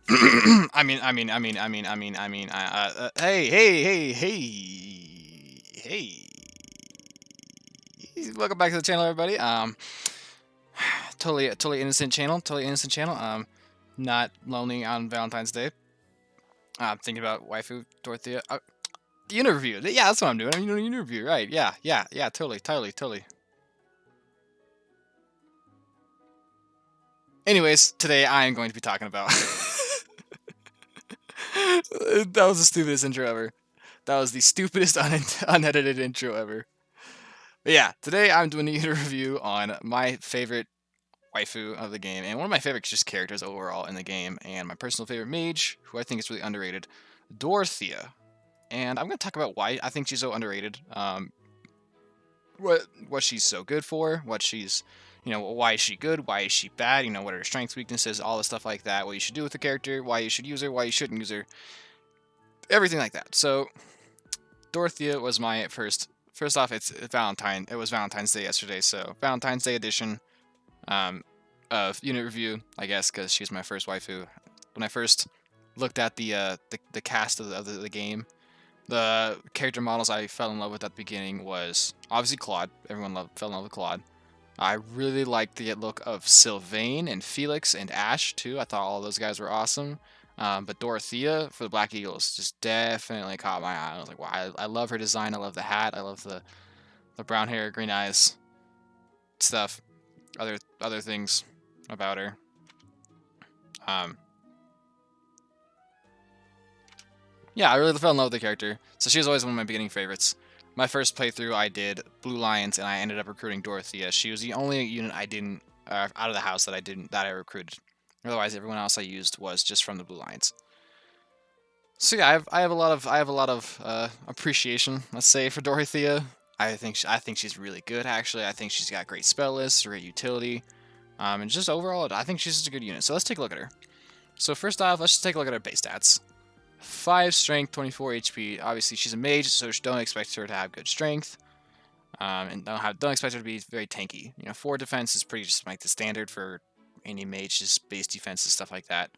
Hey. Welcome back to the channel, everybody. Totally innocent channel. Totally innocent channel. Not lonely on Valentine's Day. Thinking about waifu Dorothea. Interview. Yeah, that's what I'm doing. I'm doing an interview, right? Yeah. Totally. Anyways, today I am going to be talking about. That was the stupidest intro ever. That was the stupidest unedited intro ever. But yeah, today I'm doing a review on my favorite waifu of the game, and one of my favorite just characters overall in the game, and my personal favorite mage, who I think is really underrated, Dorothea. And I'm going to talk about why I think she's so underrated, what she's so good for, what she's, why is she good, why is she bad, what are her strengths, weaknesses, all the stuff like that, what you should do with the character, why you should use her, why you shouldn't use her, everything like that. So Dorothea was my first off, it was Valentine's Day yesterday, so Valentine's Day edition. Of unit review, I guess, because she was my first waifu. When I first looked at the cast of the game, the character models I fell in love with at the beginning was obviously Claude. Everyone fell in love with Claude. I really liked the look of Sylvain and Felix and Ash too. I thought all those guys were awesome. But Dorothea for the Black Eagles just definitely caught my eye. I was like, wow, I love her design. I love the hat. I love the brown hair, green eyes, stuff. Other things about her. Yeah, I really fell in love with the character. So she was always one of my beginning favorites. My first playthrough, I did Blue Lions, and I ended up recruiting Dorothea. She was the only unit I didn't out of the house that I recruited. Otherwise, everyone else I used was just from the Blue Lions. So yeah, I have a lot of appreciation, let's say, for Dorothea. I think she's really good. Actually, I think she's got great spell lists, great utility. And just overall, I think she's just a good unit. So let's take a look at her. So first off, let's just take a look at her base stats. 5 strength, 24 HP. Obviously, she's a mage, so don't expect her to have good strength. And don't expect her to be very tanky. 4 defense is pretty just like the standard for any mage's base defense and stuff like that.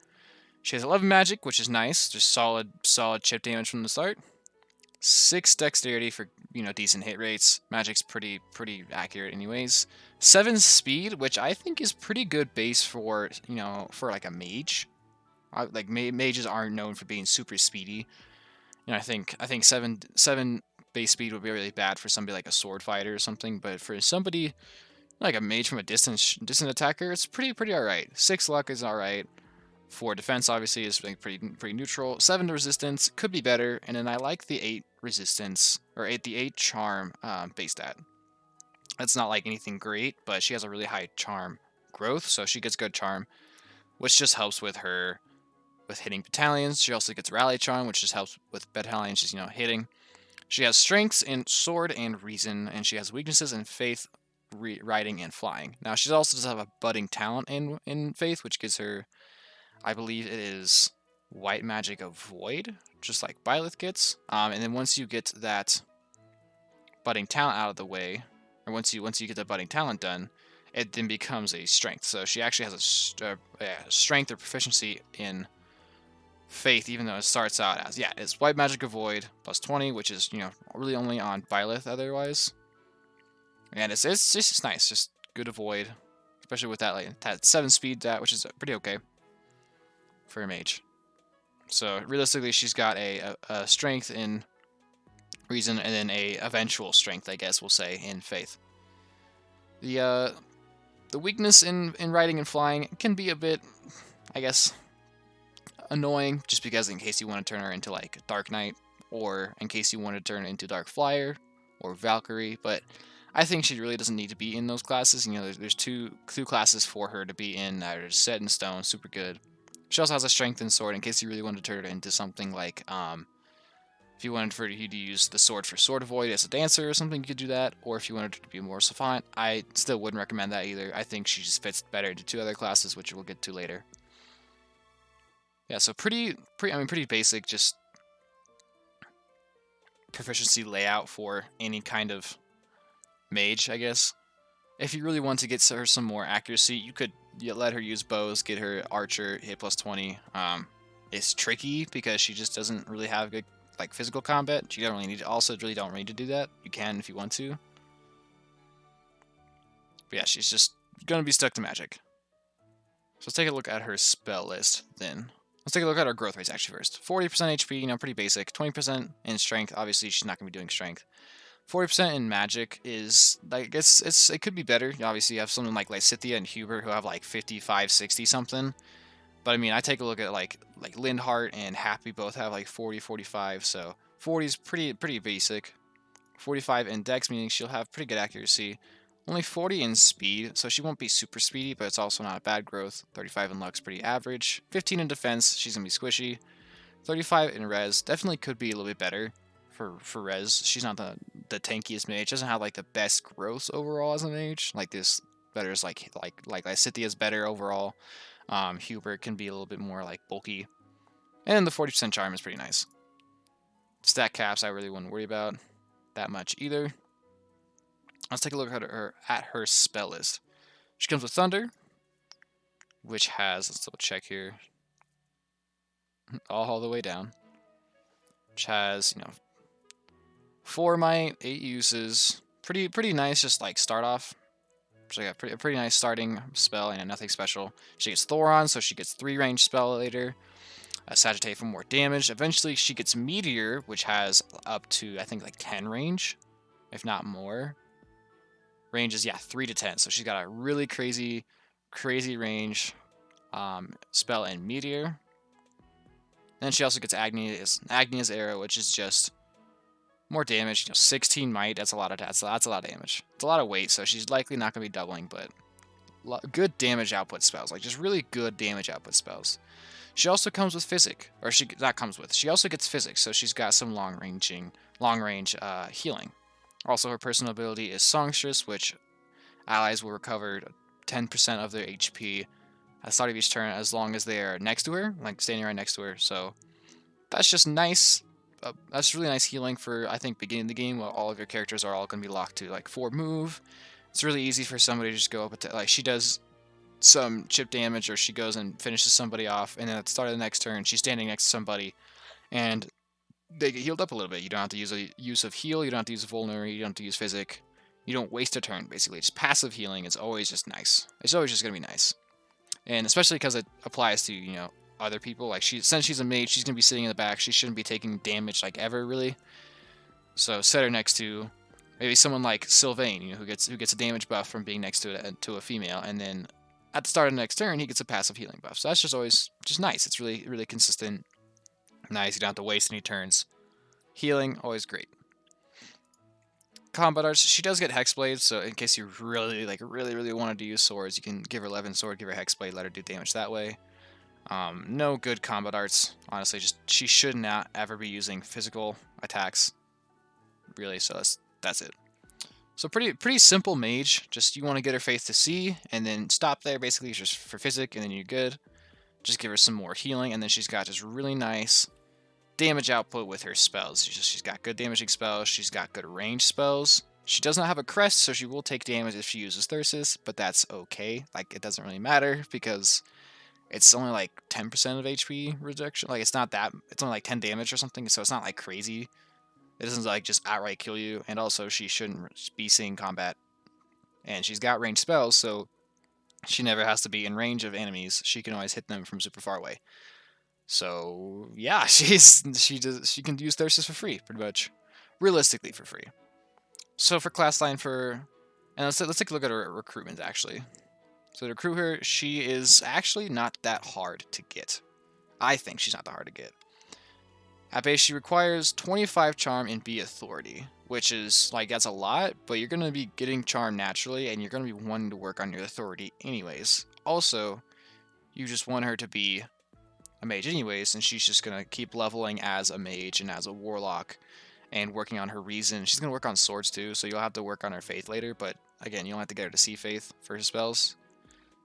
She has 11 magic, which is nice. Just solid chip damage from the start. 6 dexterity for decent hit rates. Magic's pretty accurate anyways. 7 speed, which I think is pretty good base for for like a mage. Mages aren't known for being super speedy. I think 7 base speed would be really bad for somebody like a sword fighter or something. But for somebody like a mage from a distant attacker, it's pretty alright. 6 luck is alright. 4 defense obviously is pretty neutral. 7 resistance could be better, and then I like the 8 resistance or the 8 charm base stat. That's not like anything great, but she has a really high charm growth, so she gets good charm, which just helps with her with hitting battalions. She also gets rally charm, which just helps with battalions just hitting. She has strengths in sword and reason, and she has weaknesses in faith, riding, and flying. Now she also does have a budding talent in faith, which gives her, I believe it is White Magic of Void, just like Byleth gets. And then once you get that budding talent out of the way, or once you get the budding talent done, it then becomes a strength. So she actually has a strength or proficiency in faith, even though it starts out as it's White Magic of Void plus 20, which is really only on Byleth otherwise. And it's just nice, just good to Void, especially with that 7 speed which is pretty okay for a mage. So realistically, she's got a strength in reason and then a eventual strength, I guess we'll say, in faith. The weakness in riding and flying can be a bit, I guess, annoying, just because in case you want to turn her into like Dark Knight, or in case you want to turn her into Dark Flyer or Valkyrie, but I think she really doesn't need to be in those classes. There's two classes for her to be in that are set in stone, super good. She also has a strength in sword in case you really wanted to turn it into something like, if you wanted for you to use the sword for Sword Avoid as a dancer or something, you could do that. Or if you wanted to be more savant, I still wouldn't recommend that either. I think she just fits better into 2 other classes, which we'll get to later. Yeah, so pretty basic, just proficiency layout for any kind of mage, I guess. If you really want to get her some more accuracy, you could let her use bows, get her archer, hit plus 20. is tricky because she just doesn't really have good like physical combat. You don't really need really don't need to do that. You can if you want to. But yeah, she's just gonna be stuck to magic. So let's take a look at her spell list then. Let's take a look at her growth rates actually first. 40% HP, you know, pretty basic. 20% in strength. Obviously, she's not gonna be doing strength. 40% in magic is like it could be better. Obviously, you have someone like Lysithea and Hubert who have like 55, 60 something. But I mean, I take a look at like Lindhart and Happy both have like 40, 45. So 40 is pretty basic. 45 in Dex, meaning she'll have pretty good accuracy. Only 40 in speed, so she won't be super speedy, but it's also not a bad growth. 35 in Lux, pretty average. 15 in defense, she's gonna be squishy. 35 in res, definitely could be a little bit better for res. She's not the tankiest mage. Doesn't have like the best growth overall as a mage. Like this better is like Lysithia's better overall. Hubert can be a little bit more like bulky. And the 40% charm is pretty nice. Stat caps I really wouldn't worry about that much either. Let's take a look at her spell list. She comes with Thunder, which has, let's double check here, all the way down. Which has, you know, 4 might, 8 uses. Pretty nice, just like start off. She got a pretty nice starting spell and nothing special. She gets Thoron, so she gets 3 range spell later. Sagittae for more damage. Eventually, she gets Meteor, which has up to, I think, like 10 range, if not more. Range is, yeah, 3 to 10. So she's got a really crazy range spell and Meteor. Then she also gets Agni's Arrow, which is just more damage. You know, 16 might. That's a lot of damage. It's a lot of weight, so she's likely not going to be doubling, but good damage output spells. Like, just really good damage output spells. She also comes with Physic, or she also gets Physics, so she's got some long range healing. Also, her personal ability is Songstress, which allies will recover 10% of their HP at the start of each turn as long as they are next to her, like standing right next to her. So that's just nice. That's really nice healing for, I think, beginning of the game, while all of your characters are all going to be locked to like 4 move. It's really easy for somebody to just go up and like she does some chip damage, or she goes and finishes somebody off, and then at the start of the next turn, she's standing next to somebody, and they get healed up a little bit. You don't have to use a use of heal, you don't have to use vulnerary, you don't have to use physic. You don't waste a turn, basically. Just passive healing is always just nice. It's always just going to be nice. And especially because it applies to, you know, other people. Like, since she's a mage, she's going to be sitting in the back. She shouldn't be taking damage, like, ever, really. So set her next to maybe someone like Sylvain, you know, who gets a damage buff from being next to a female, and then at the start of the next turn, he gets a passive healing buff. So that's just always just nice. It's really consistent. Nice. You don't have to waste any turns. Healing, always great. Combat arts, she does get Hexblade, so in case you really wanted to use swords, you can give her 11 sword, give her Hexblade, let her do damage that way. No good combat arts, honestly. Just she should not ever be using physical attacks, really. So that's it. So pretty simple mage. Just you want to get her Faith to C, and then stop there. Basically, just for physic, and then you're good. Just give her some more healing, and then she's got just really nice damage output with her spells. She's got good damaging spells. She's got good range spells. She does not have a crest, so she will take damage if she uses Thyrsus, but that's okay. Like, it doesn't really matter because it's only like 10% of HP reduction. Like, it's not that. It's only like 10 damage or something, so it's not like crazy. It doesn't like just outright kill you. And also, she shouldn't be seeing combat. And she's got ranged spells, so she never has to be in range of enemies. She can always hit them from super far away. So yeah, she can use Thyrsus for free, pretty much, realistically for free. So for class line and let's take a look at her recruitment actually. So to recruit her, she is actually not that hard to get. I think she's not that hard to get. At base, she requires 25 charm and B authority, which is like that's a lot, but you're gonna be getting charm naturally, and you're gonna be wanting to work on your authority anyways. Also, you just want her to be a mage anyways, and she's just gonna keep leveling as a mage and as a warlock and working on her reason. She's gonna work on swords too, so you'll have to work on her faith later, but again, you don't have to get her to see faith for her spells.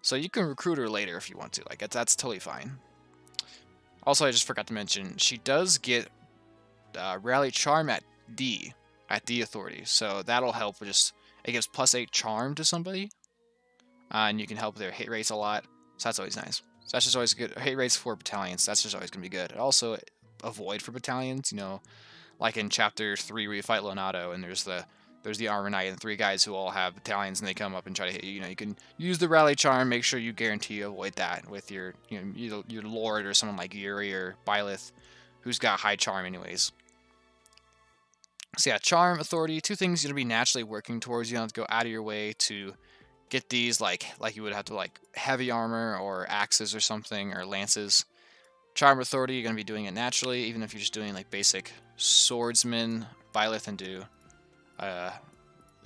So you can recruit her later if you want to. Like, that's totally fine. Also, I just forgot to mention, she does get rally charm at D authority, so that'll help with just, it gives +8 charm to somebody, and you can help their hit rates a lot, so that's always nice. So that's just always good. Hit rates for battalions. That's just always gonna be good. And also avoid for battalions. You know, like in chapter 3 where you fight Leonardo and there's the armor knight and 3 guys who all have battalions and they come up and try to hit you. You know, you can use the rally charm. Make sure you guarantee you avoid that with your your lord or someone like Yuri or Byleth, who's got high charm anyways. So yeah, charm, authority, 2 things you're gonna be naturally working towards. You don't have to go out of your way to get these like you would have to like heavy armor or axes or something or lances. Charm, authority, you're gonna be doing it naturally, even if you're just doing like basic swordsman, Byleth, and do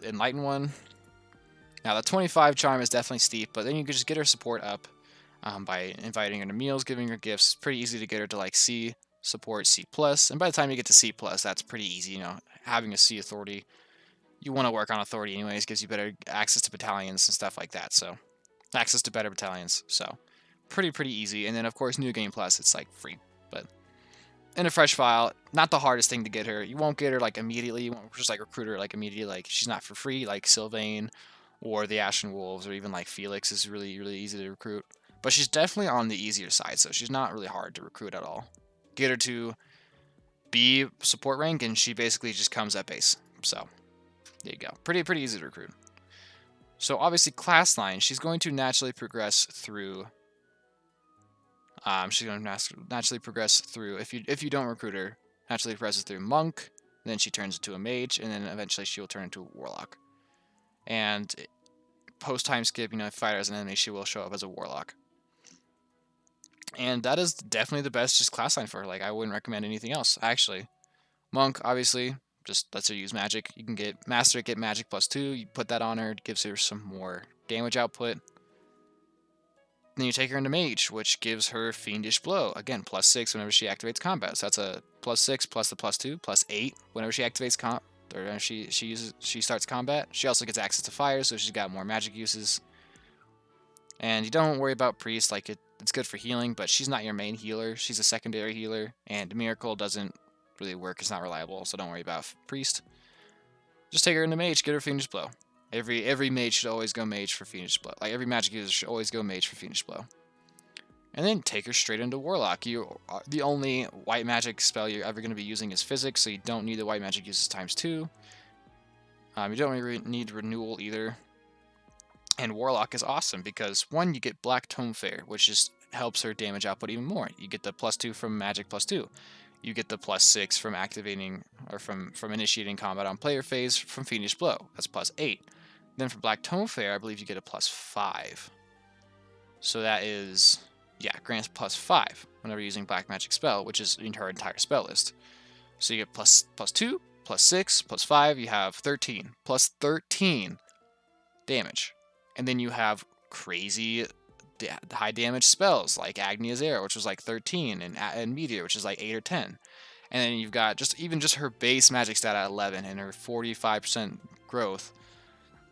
enlighten one. Now the 25 charm is definitely steep, but then you can just get her support up by inviting her to meals, giving her gifts. Pretty easy to get her to like C support, C+, and by the time you get to C+, that's pretty easy. You know, having a C authority, you want to work on authority anyways, gives you better access to battalions and stuff like that. So access to better battalions. So pretty easy. And then of course New Game Plus, it's like free, but in a fresh file, not the hardest thing to get her. You won't get her like immediately. You won't just like recruit her like immediately. Like she's not for free like Sylvain or the Ashen Wolves or even like Felix is really easy to recruit. But she's definitely on the easier side, so she's not really hard to recruit at all. Get her to B support rank and she basically just comes at base. So there you go. Pretty easy to recruit. So obviously class line, she's going to naturally progress through. She's going to naturally progress through. If you don't recruit her, naturally progresses through monk. Then she turns into a mage, and then eventually she will turn into a warlock. And post time skip, you know, if fight her as an enemy, she will show up as a warlock. And that is definitely the best just class line for her. Like I wouldn't recommend anything else actually. Monk obviously just lets her use magic. You can get master it, get magic +2. You put that on her, it gives her some more damage output. Then you take her into Mage, which gives her Fiendish Blow. Again, +6 whenever she activates combat. So that's a +6 plus the +2, +8 whenever she activates or she starts combat. She also gets access to fire, so she's got more magic uses. And you don't worry about Priest, like it's good for healing, but she's not your main healer. She's a secondary healer, and Miracle doesn't really work. It's not reliable, so don't worry about Priest. Just take her into Mage, get her Fiendish Blow. Every mage should always go Mage for Fiendish Blow. Like every magic user should always go Mage for Fiendish Blow. And then take her straight into Warlock. The only white magic spell you're ever going to be using is Physics, so you don't need the white magic uses ×2. You don't really need Renewal either. And Warlock is awesome because, one, you get Black Tome Fair, which just helps her damage output even more. You get the +2 from magic +2. You get the +6 from activating or from initiating combat on player phase from Fiendish Blow. That's +8. Then for Black Tome Fair, I believe you get a +5. So that is, yeah, grants +5 whenever using Black Magic spell, which is in her entire spell list. So you get +2, +6, +5, you have 13. +13 damage. And then you have crazy high damage spells like Agnia's Arrow, which was like 13, and Meteor, which is like 8 or 10. And then you've got just her base magic stat at 11 and her 45% growth,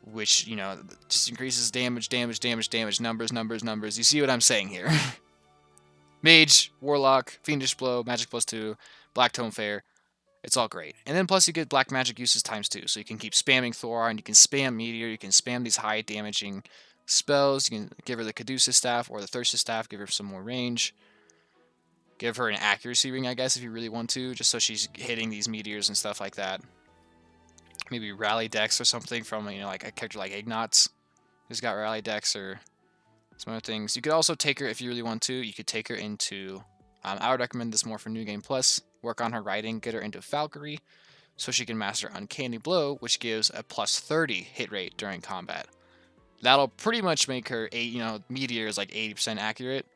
which, you know, just increases damage, numbers. You see what I'm saying here. Mage, Warlock, Fiendish Blow, Magic +2, Black Tome Fair. It's all great. And then plus you get black magic uses ×2. So you can keep spamming Thor, and you can spam Meteor, you can spam these high damaging spells. You can give her the Caduceus Staff or the Thyrsus Staff, give her some more range. Give her an accuracy ring, I guess, if you really want to, just so she's hitting these meteors and stuff like that. Maybe Rally Dex or something from, you know, like a character like Ignatz, who's got Rally Dex or some other things. You could also take her, if you really want to, you could take her into, I would recommend this more for New Game Plus, work on her writing, get her into Valkyrie, so she can master Uncanny Blow, which gives a +30 hit rate during combat. That'll pretty much make her, Meteor is like 80% accurate,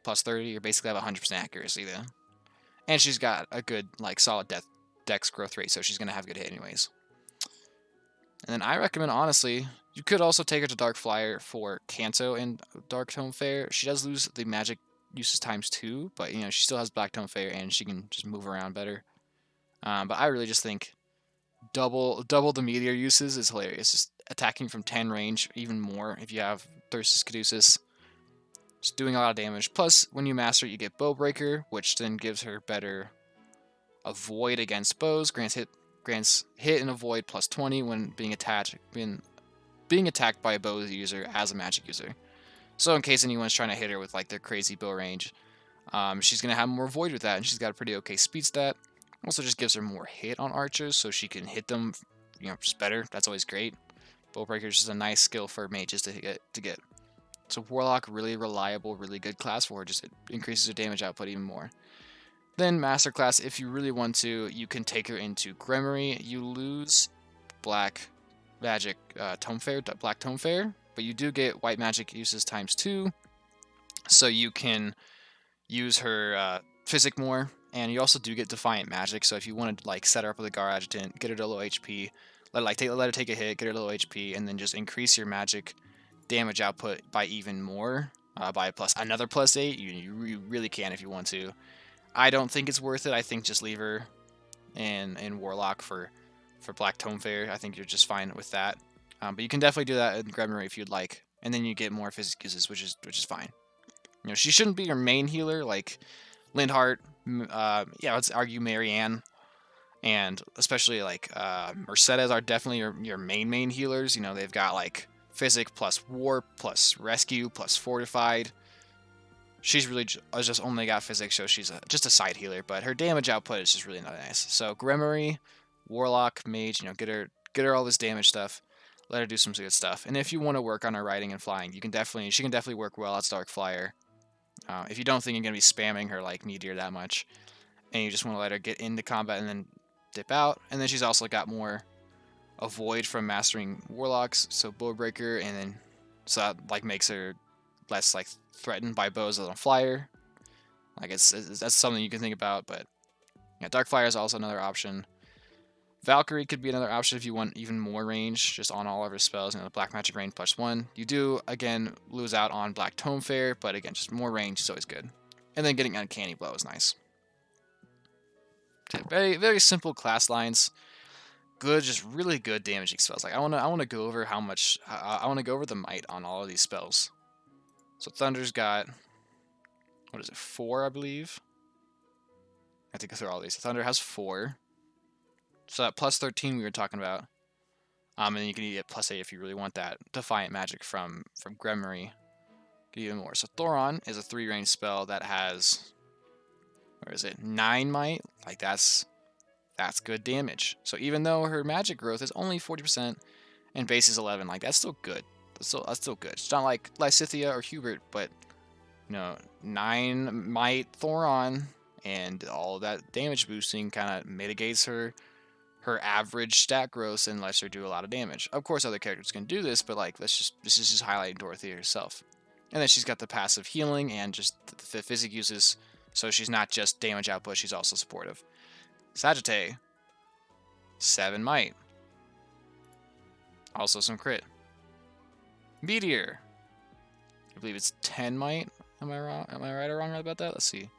+30, you basically have 100% accuracy then. And she's got a good, like, solid dex growth rate, so she's going to have good hit anyways. And then I recommend, honestly, you could also take her to Dark Flyer for Kanto and Dark Tome Fair. She does lose the magic uses ×2, but, you know, she still has Black Tome Fair, and she can just move around better. But I really just think double the Meteor uses is hilarious. Just attacking from 10 range, even more if you have Thyrsus Caduceus. Just doing a lot of damage. Plus, when you master it, you get Bowbreaker, which then gives her better avoid against bows. Grants hit and avoid +20 when being attacked by a bow user as a magic user. So in case anyone's trying to hit her with like their crazy bow range, she's gonna have more void with that, and she's got a pretty okay speed stat. Also, just gives her more hit on archers, so she can hit them, just better. That's always great. Bowbreaker is just a nice skill for mages to get. So Warlock, really reliable, really good class for her. Just it increases her damage output even more. Then Master class, if you really want to, you can take her into Gremory. You lose Black Magic Tome Fair, Black Tome Fair, but you do get White Magic uses ×2, so you can use her Physic more, and you also do get Defiant Magic. So if you want to like set her up with a Gar Adjutant, get her to low HP, let her take a hit, get her to low HP, and then just increase your Magic damage output by even more, by another +8. You really can if you want to. I don't think it's worth it. I think just leave her in Warlock for Black Tome Fair. I think you're just fine with that. But you can definitely do that in Gremory if you'd like, and then you get more physic uses, which is fine. She shouldn't be your main healer like Lindhart. Yeah, let's argue Marianne, and especially like Mercedes are definitely your main healers. They've got like Physic plus Warp plus Rescue plus Fortified. She's really just only got Physics, so she's just a side healer, but her damage output is just really not nice. So Gremory, Warlock, Mage, get her all this damage stuff. Let her do some good stuff. And if you want to work on her riding and flying, she can definitely work well as Dark Flyer. If you don't think you're gonna be spamming her like Meteor that much, and you just want to let her get into combat and then dip out, and then she's also got more avoid from mastering Warlocks, so Bowbreaker, and then so that like makes her less like threatened by bows on a flyer. Like that's something you can think about, but yeah, Dark Flyer is also another option. Valkyrie could be another option if you want even more range, just on all of her spells. Black Magic range +1. You do again lose out on Black Tome Fair, but again, just more range is always good. And then getting Uncanny Blow is nice. Very very simple class lines. Good, just really good damaging spells. Like I wanna go over how much I wanna go over the might on all of these spells. So Thunder's got, what is it, 4, I believe? I have to go through all these. Thunder has 4. So that +13 we were talking about. And then you can get +8 if you really want that. Defiant Magic from Gremory. Get even more. So Thoron is a 3-range spell that has, where is it, 9 might? Like that's good damage. So even though her magic growth is only 40% and base is 11, like that's still good. That's still good. It's not like Lysithea or Hubert, but 9 might Thoron and all that damage boosting kind of mitigates her average stat growth and lets her do a lot of damage. Of course, other characters can do this, but like this is just highlighting Dorothea herself. And then she's got the passive healing and just the physic uses, so she's not just damage output, she's also supportive. Sagittae, 7 might. Also some crit. Meteor, I believe it's 10 might. Am I wrong? Am I right or wrong about that? Let's see.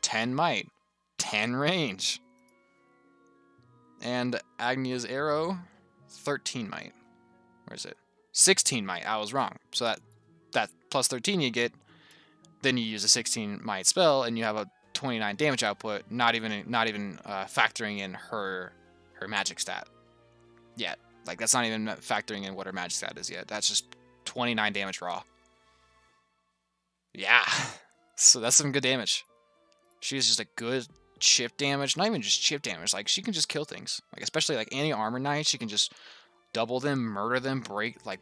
10 might, 10 range. And Agnia's arrow, 13 might. Where is it? 16 might. I was wrong. So that +13 you get, then you use a 16 might spell, and you have a 29 damage output. Not even factoring in her magic stat yet. Like that's not even factoring in what her magic stat is yet. That's just 29 damage raw. Yeah, so that's some good damage. She is just a good chip damage, not even just chip damage, like she can just kill things. Like especially like anti-armor knights, she can just double them, murder them, break, like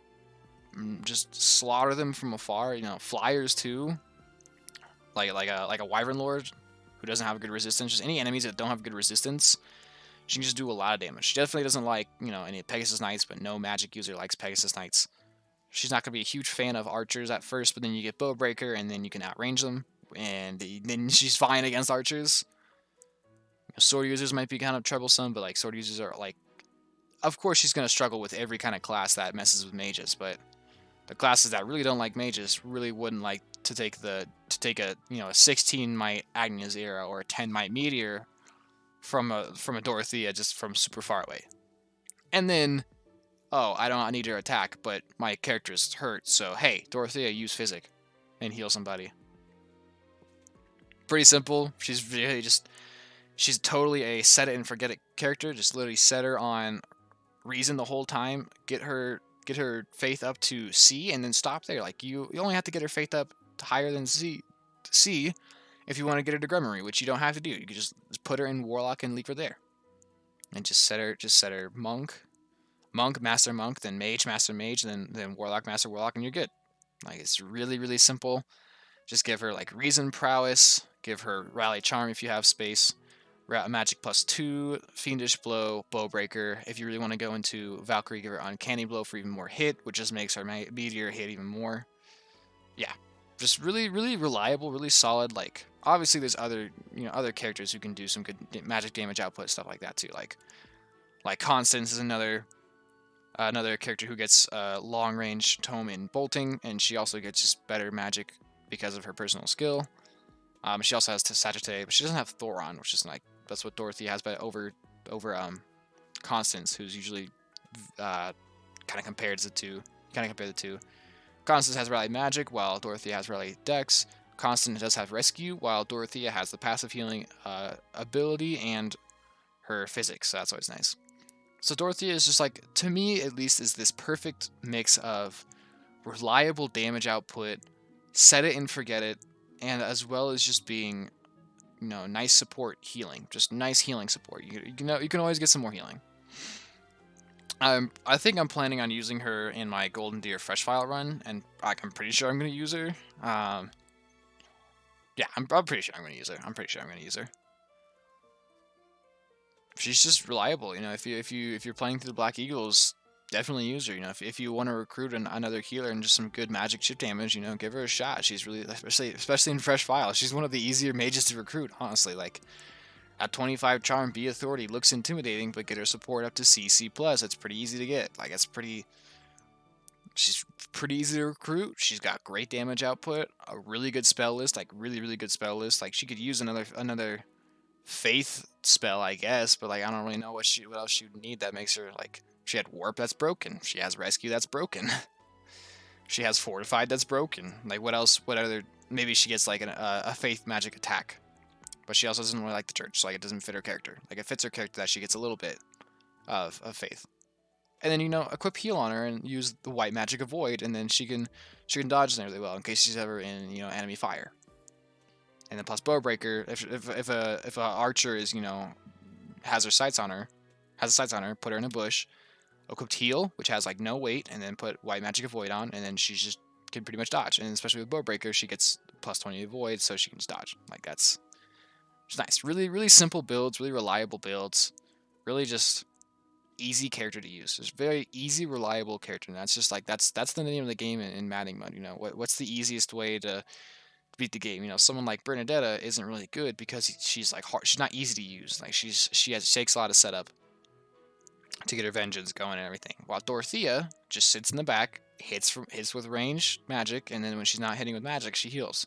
just slaughter them from afar. Flyers too. Like a Wyvern Lord who doesn't have good resistance, just any enemies that don't have good resistance, she can just do a lot of damage. She definitely doesn't like, any Pegasus Knights, but no magic user likes Pegasus Knights. She's not going to be a huge fan of archers at first, but then you get Bowbreaker, and then you can outrange them, and then she's fine against archers. Sword users might be kind of troublesome, but like sword users are like, of course she's going to struggle with every kind of class that messes with mages, but the classes that really don't like mages really wouldn't like to take a 16 might Agnia's Era or a 10 might Meteor from a Dorothea just from super far away. And then, oh, I don't need her attack, but my character is hurt, so hey, Dorothea, use Physic and heal somebody. Pretty simple. She's really just, she's totally a set it and forget it character. Just literally set her on reason the whole time. Get her get her faith up to C and then stop there. Like you only have to get her faith up to higher than C if you want to get her to Grummery, which you don't have to do. You can just put her in Warlock and leave her there, and just set her Monk, Master Monk, then Mage, Master Mage, then Warlock, Master Warlock, and you're good. Like it's really simple. Just give her like Reason Prowess, give her Rally Charm if you have space, Magic +2, Fiendish Blow, Bowbreaker. If you really want to go into Valkyrie, give her Uncanny Blow for even more hit, which just makes her Meteor hit even more. Yeah, just really reliable, really solid. Like obviously there's other other characters who can do some good magic damage output, stuff like that too. Like Constance is another character who gets long range tome in bolting, and she also gets just better magic because of her personal skill. She also has Sagittae, but she doesn't have Thoron, which is like that's what Dorothea has, but over Constance, who's usually kind of compared the two. Compare the two. Constance has Rally Magic, while Dorothea has Rally Dex. Constance does have Rescue, while Dorothea has the passive healing ability and her physics, so that's always nice. So Dorothea is just like, to me at least, is this perfect mix of reliable damage output, set it and forget it, and as well as just being, nice support healing, just nice healing support. You can always get some more healing. I think I'm planning on using her in my Golden Deer Fresh File run, and I'm pretty sure I'm going to use her. Yeah, I'm pretty sure I'm going to use her. She's just reliable, if you're playing through the Black Eagles, definitely use her. If you want to recruit another healer and just some good magic chip damage, give her a shot. She's really, especially in Fresh File, she's one of the easier mages to recruit. Honestly, like at 25 charm, B authority looks intimidating, but get her support up to CC+. It's pretty easy to get. Like she's pretty easy to recruit. She's got great damage output, a really good spell list, like really good spell list. Like she could use another faith spell, I guess, but like I don't really know what else she would need that makes her like. She had Warp, that's broken. She has Rescue, that's broken. She has Fortified, that's broken. Like what else? What other? Maybe she gets like a faith magic attack, but she also doesn't really like the church, so like it doesn't fit her character. Like it fits her character that she gets a little bit of faith, and then equip heal on her and use the white magic avoid, and then she can dodge really well in case she's ever in enemy fire. And then plus Bowbreaker, if a archer is has a sights on her, put her in a bush. Equipped heal, which has like no weight, and then put white magic avoid on, and then she just can pretty much dodge. And especially with Bowbreaker, she gets +20 avoid, so she can just dodge. Like that's just nice. Really simple builds, really reliable builds, really just easy character to use. It's very easy, reliable character. And that's just like that's the name of the game in Madding mode. What's the easiest way to beat the game? Someone like Bernadetta isn't really good because she's like hard. She's not easy to use. Like she takes a lot of setup to get her vengeance going and everything. While Dorothea just sits in the back, hits with range magic, and then when she's not hitting with magic, she heals.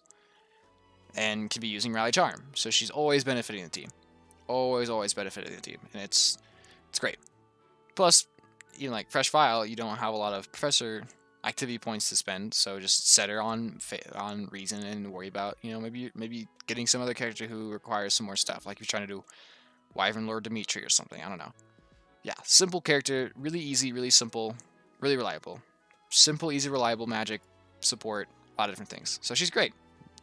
And can be using Rally Charm. So she's always benefiting the team. Always benefiting the team. And it's great. Plus, like Fresh File, you don't have a lot of Professor activity points to spend, so just set her on Reason and worry about, maybe getting some other character who requires some more stuff, like you're trying to do Wyvern Lord Dimitri or something, I don't know. Yeah, simple character, really easy, really simple, really reliable. Simple, easy, reliable magic, support, a lot of different things. So she's great.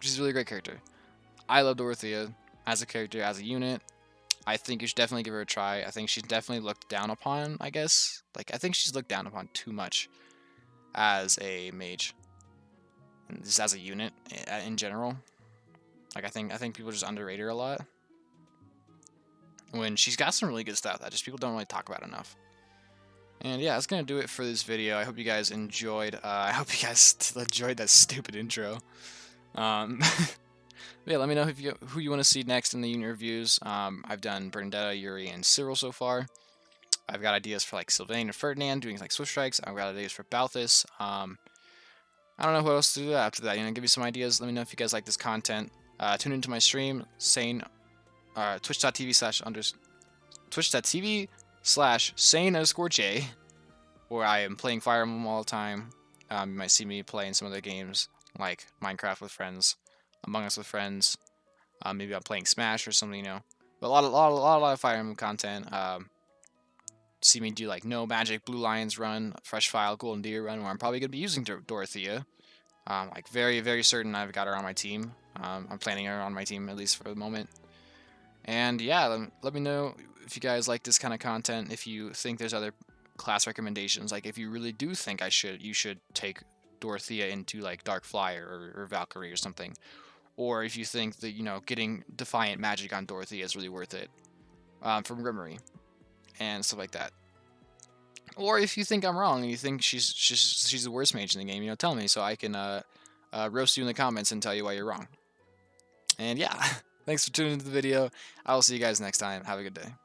She's a really great character. I love Dorothea as a character, as a unit. I think you should definitely give her a try. I think she's definitely looked down upon, I guess. Like, I think she's looked down upon too much as a mage. And just as a unit in general. Like, I think people just underrate her a lot. When she's got some really good stuff that just people don't really talk about enough. And yeah, that's gonna do it for this video. I hope you guys enjoyed. I hope you guys enjoyed that stupid intro. Yeah, let me know who you want to see next in the unit reviews. I've done Bernadetta, Yuri, and Cyril so far. I've got ideas for like Sylvain and Ferdinand doing like Swift Strikes. I've got ideas for Balthus. I don't know what else to do after that. Give me some ideas. Let me know if you guys like this content. Tune into my stream, twitch.tv/sane_j, where I am playing Fire Emblem all the time. You might see me playing some other games like Minecraft with friends, Among Us with friends. Maybe I'm playing Smash or something, But a lot of Fire Emblem content. see me do like no magic, blue lions run, fresh file, golden deer run, where I'm probably gonna be using Dorothea. Like very certain I've got her on my team. I'm planning her on my team at least for the moment. And yeah, let me know if you guys like this kind of content. If you think there's other class recommendations, like if you really do think you should take Dorothea into like Dark Flyer or Valkyrie or something, or if you think that getting Defiant Magic on Dorothea is really worth it from Rimmery and stuff like that. Or if you think I'm wrong and you think she's the worst mage in the game, tell me so I can roast you in the comments and tell you why you're wrong. And yeah, thanks for tuning into the video. I will see you guys next time. Have a good day.